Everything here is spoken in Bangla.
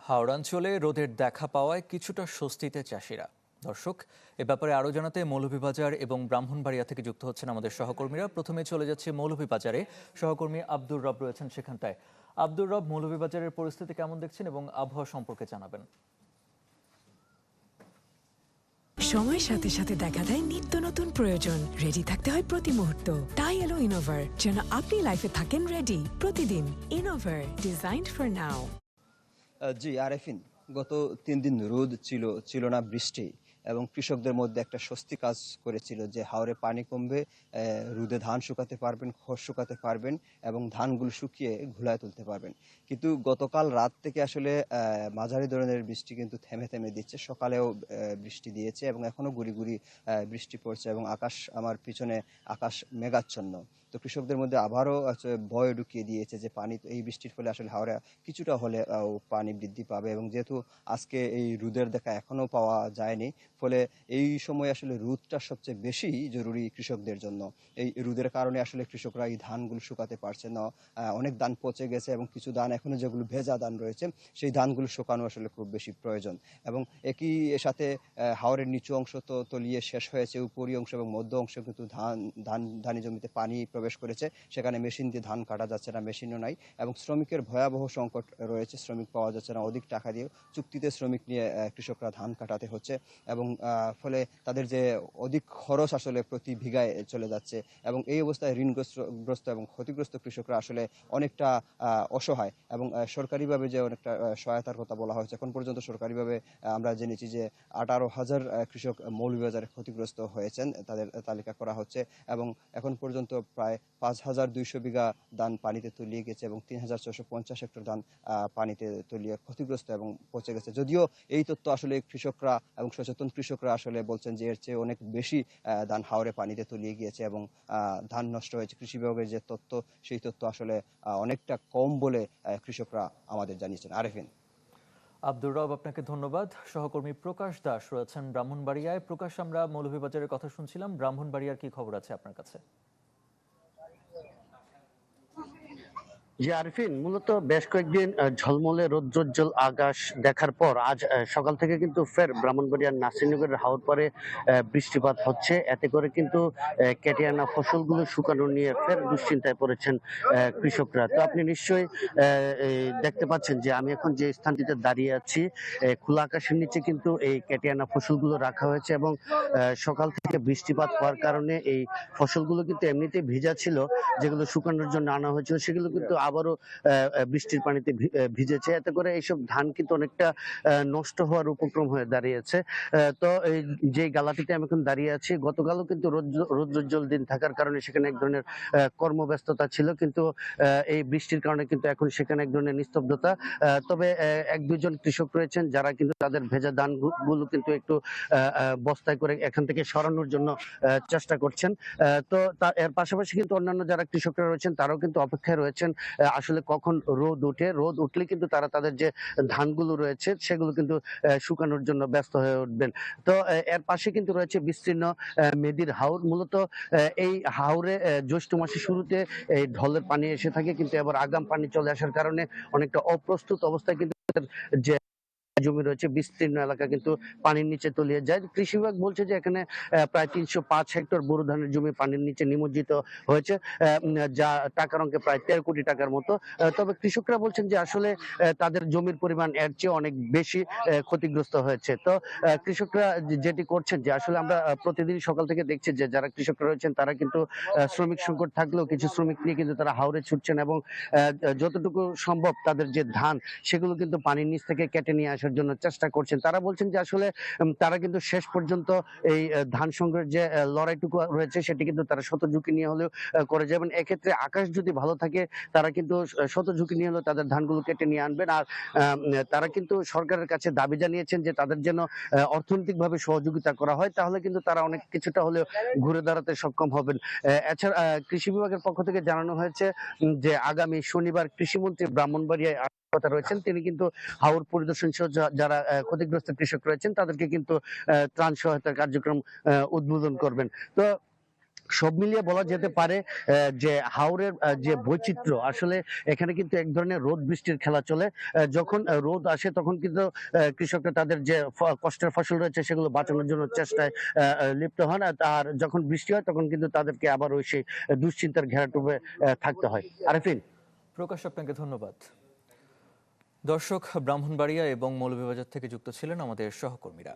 হাওড়াঞ্চলে রোদের দেখা পাওয়ায় কিছুটা স্বস্তিতে চাষিরা। দর্শক, এ ব্যাপারে আরো জানাতে মৌলভীবাজার এবং ব্রাহ্মণবাড়িয়া থেকে যুক্ত হচ্ছেন আমাদের সহকর্মীরা। প্রথমে চলে যাচ্ছে মৌলভীবাজারে, সহকর্মী আব্দুর রব রয়েছেন সেখানটায়। আব্দুর রব, মৌলভীবাজারের পরিস্থিতি কেমন দেখছেন এবং আবহাওয়া সম্পর্কে জানাবেন। সময়ের সাথে সাথে দেখা দেয় নিত্য নতুন প্রয়োজন। রেডি থাকতে হয় প্রতি মুহূর্ত। তাই এলো ইনোভার, যেন আপনি লাইফে থাকেন রেডি প্রতিদিন। ইনোভার, ডিজাইনড ফর নাও। জি আরেফিন, গত 3 দিন রোদ ছিল না বৃষ্টি, এবং কৃষকদের মধ্যে একটা স্বস্তি কাজ করেছিল যে হাওরে পানি কমবে, রোদে ধান শুকাতে পারবেন, খড় শুকাতে পারবেন এবং ধানগুলো শুকিয়ে ঘুলায় তুলতে পারবেন। কিন্তু গতকাল রাত থেকে আসলে মাঝারি ধরনের বৃষ্টি কিন্তু থেমে থেমে দিচ্ছে। সকালেও বৃষ্টি দিয়েছে এবং এখনো গুড়ি গুড়ি বৃষ্টি পড়ছে এবং আমার পিছনে আকাশ মেঘাচ্ছন্ন। তো কৃষকদের মধ্যে আবারও ভয় ঢুকিয়ে দিয়েছে যে এই বৃষ্টির ফলে আসলে হাওড়া কিছুটা হলে পানি বৃদ্ধি পাবে, এবং যেহেতু আজকে এই রোদের দেখা এখনো পাওয়া যায়নি, ফলে এই সময় আসলে রোদটা সবচেয়ে বেশি জরুরি কৃষকদের জন্য। এই রোদের কারণে আসলে কৃষকরা এই ধানগুলো শুকাতে পারছে না। অনেক ধান পচে গেছে এবং কিছু ধান এখনো যেগুলো ভেজা ধান রয়েছে সেই ধানগুলো শুকানো আসলে খুব বেশি প্রয়োজন। এবং একই সাথে হাওরের নিচু অংশ তো তলিয়ে শেষ হয়েছে, উপরি অংশ এবং মধ্য অংশ কিন্তু ধানি জমিতে পানি প্রবেশ করেছে। সেখানে মেশিন দিয়ে ধান কাটা যাচ্ছে না, মেশিনও নাই এবং শ্রমিকের ভয়াবহ সংকট রয়েছে। শ্রমিক পাওয়া যাচ্ছে না, অধিক টাকা দিয়ে চুক্তিতে শ্রমিক নিয়ে কৃষকরা ধান কাটাতে হচ্ছে এবং ফলে তাদের যে অধিক খরচ আসলে প্রতি বিঘায় চলে যাচ্ছে। এবং এই অবস্থায় ঋণগ্রস্ত এবং ক্ষতিগ্রস্ত কৃষকরা আসলে অনেকটা অসহায়। এবং সরকারিভাবে যে অনেকটা সহায়তার কথা বলা হয়েছে, এখন পর্যন্ত সরকারিভাবে আমরা জেনেছি যে 18,000 কৃষক মৌলভীবাজারে ক্ষতিগ্রস্ত হয়েছেন, তাদের তালিকা করা হচ্ছে। এবং এখন পর্যন্ত প্রায় 5,200 বিঘা ধান পানিতে তলিয়ে গেছে এবং 3,450 হেক্টর ধান পানিতে তলিয়ে ক্ষতিগ্রস্ত এবং পচে গেছে। যদিও এই তথ্য আসলে কৃষকরা এবং সচেতন কৃষকরা আসলে বলছেন যে এর চেয়ে অনেক বেশি ধান হাওরে পানিতে তলিয়ে গিয়েছে এবং ধান নষ্ট হয়েছে। কৃষি বিভাগের যে তথ্য, সেই তথ্য আসলে অনেকটা কম বলে কৃষকরা আমাদের জানিয়েছেন। আরেফিন। আব্দুর রব, আপনাকে ধন্যবাদ। সহকর্মী প্রকাশ দাস রয়েছেন ব্রাহ্মণবাড়িয়ায়। প্রকাশ, আমরা মৌলভীবাজারের কথা শুনছিলাম, ব্রাহ্মণবাড়িয়ার কি খবর আছে আপনার কাছে? জি আরিফিন, মূলত বেশ কয়েকদিন ঝলমলে রৌদ্রোজ্জ্বল আকাশ দেখার পর আজ সকাল থেকে কিন্তু ফের ব্রাহ্মণবাড়িয়ার নাসিরনগরের হাওর পারে বৃষ্টিপাত হচ্ছে। এতে করে কিন্তু কেটে আনা ফসলগুলো শুকানো নিয়ে ফের দুশ্চিন্তায় পড়েছেন কৃষকরা। তো আপনি নিশ্চয়ই দেখতে পাচ্ছেন যে আমি এখন যে স্থানটিতে দাঁড়িয়ে আছি, খোলা আকাশের নিচে কিন্তু এই কেটে আনা ফসলগুলো রাখা হয়েছে এবং সকাল থেকে বৃষ্টিপাত হওয়ার কারণে এই ফসলগুলো কিন্তু এমনিতেই ভিজা ছিল, যেগুলো শুকানোর জন্য আনা হয়েছিল সেগুলো কিন্তু আবারও বৃষ্টির পানিতে ভিজেছে। এতে করে এইসব ধান কিন্তু অনেকটা নষ্ট হওয়ার উপক্রম হয়ে দাঁড়িয়েছে। তো এই যে গালাটিতে আমি এখন দাঁড়িয়ে আছি, গতকালও কিন্তু রৌদ্রোজ্জ্বল দিন থাকার কারণে সেখানে এক ধরনের কর্মব্যস্ততা ছিল, কিন্তু এই বৃষ্টির কারণে কিন্তু এখন সেখানে এক ধরনের নিস্তব্ধতা। তবে এক দুজন কৃষক রয়েছেন যারা কিন্তু তাদের ভেজা ধান গুলো কিন্তু একটু বস্তায় করে এখান থেকে সরানোর জন্য চেষ্টা করছেন। তো এর পাশাপাশি কিন্তু অন্যান্য যারা কৃষকরা রয়েছেন তারাও কিন্তু অপেক্ষায় রয়েছেন আসলে কখন রোদ উঠে। রোদ উঠলে কিন্তু তারা তাদের যে ধানগুলো রয়েছে সেগুলো কিন্তু শুকানোর জন্য ব্যস্ত হয়ে উঠবেন। তো এর পাশে কিন্তু রয়েছে বিস্তীর্ণ মেদির হাওর। মূলত এই হাওরে জ্যৈষ্ঠ মাসের শুরুতে এই ঢলের পানি এসে থাকে, কিন্তু এবার আগাম পানি চলে আসার কারণে অনেকটা অপ্রস্তুত অবস্থায় কিন্তু যে জমি রয়েছে বিস্তীর্ণ এলাকা কিন্তু পানির নিচে তলিয়ে যায়। কৃষি বিভাগ বলছে যে এখানে প্রায় 305 হেক্টর বোরো ধানের জমি পানির নিচে নিমজ্জিত হয়েছে, যা টাকার অঙ্কে প্রায় 13 কোটি টাকার মতো। তবে কৃষকরা বলছেন যে আসলে তাদের জমির পরিমাণ এর চেয়ে অনেক বেশি ক্ষতিগ্রস্ত হয়েছে। তো কৃষকরা যেটি করছেন যে আসলে আমরা প্রতিদিন সকাল থেকে দেখছি যে যারা কৃষকরা রয়েছেন তারা কিন্তু শ্রমিক সংকট থাকলেও কিছু শ্রমিক নিয়ে কিন্তু তারা হাওরে ছুটছেন এবং যতটুকু সম্ভব তাদের যে ধান সেগুলো কিন্তু পানির নিচ থেকে কেটে নিয়ে আসার জন্য চেষ্টা করছেন। তারা বলছেন যে আসলে তারা কিন্তু শেষ পর্যন্ত এই ধান সংগ্রহের যে লড়াইটুকু রয়েছে সেটি কিন্তু তারা শত ঝুঁকি নিয়ে হলেও করে যাবেন। এক্ষেত্রে আকাশ যদি ভালো থাকে তারা কিন্তু শত ঝুঁকি নিয়ে হলেও তাদের ধানগুলো কেটে নিয়ে আনবেন। আর তারা কিন্তু সরকারের কাছে দাবি জানিয়েছেন যে তাদের যেন অর্থনৈতিকভাবে সহযোগিতা করা হয়, তাহলে কিন্তু তারা অনেক কিছুটা হলেও ঘুরে দাঁড়াতে সক্ষম হবেন। এছাড়া কৃষি বিভাগের পক্ষ থেকে জানানো হয়েছে যে আগামী শনিবার কৃষিমন্ত্রী ব্রাহ্মণবাড়িয়ায় কথা রয়েছেন, তিনি কিন্তু হাওর পরিদর্শন সহ যারা ক্ষতিগ্রস্ত কৃষক রয়েছেন তাদেরকে কিন্তু ত্রাণ সহায়তার কার্যক্রম উদ্বোধন করবেন। তো সব মিলিয়ে বলা যেতে পারে যে হাওরের যে বৈচিত্র্য, আসলে এখানে কিন্তু এক ধরনের রোদ বৃষ্টির খেলা চলে। যখন রোদ আসে তখন কিন্তু কৃষকরা তাদের যে কষ্টের ফসল রয়েছে সেগুলো বাঁচানোর জন্য চেষ্টায় লিপ্ত হন, আর যখন বৃষ্টি হয় তখন কিন্তু তাদেরকে আবার ওই সেই দুশ্চিন্তার ঘেরাটোপে থাকতে হয়। আরেফিন। প্রকাশ, আপনাকে ধন্যবাদ। দর্শক, ব্রাহ্মণবাড়িয়া এবং মৌলভীবাজার থেকে যুক্ত ছিলেন আমাদের সহকর্মীরা।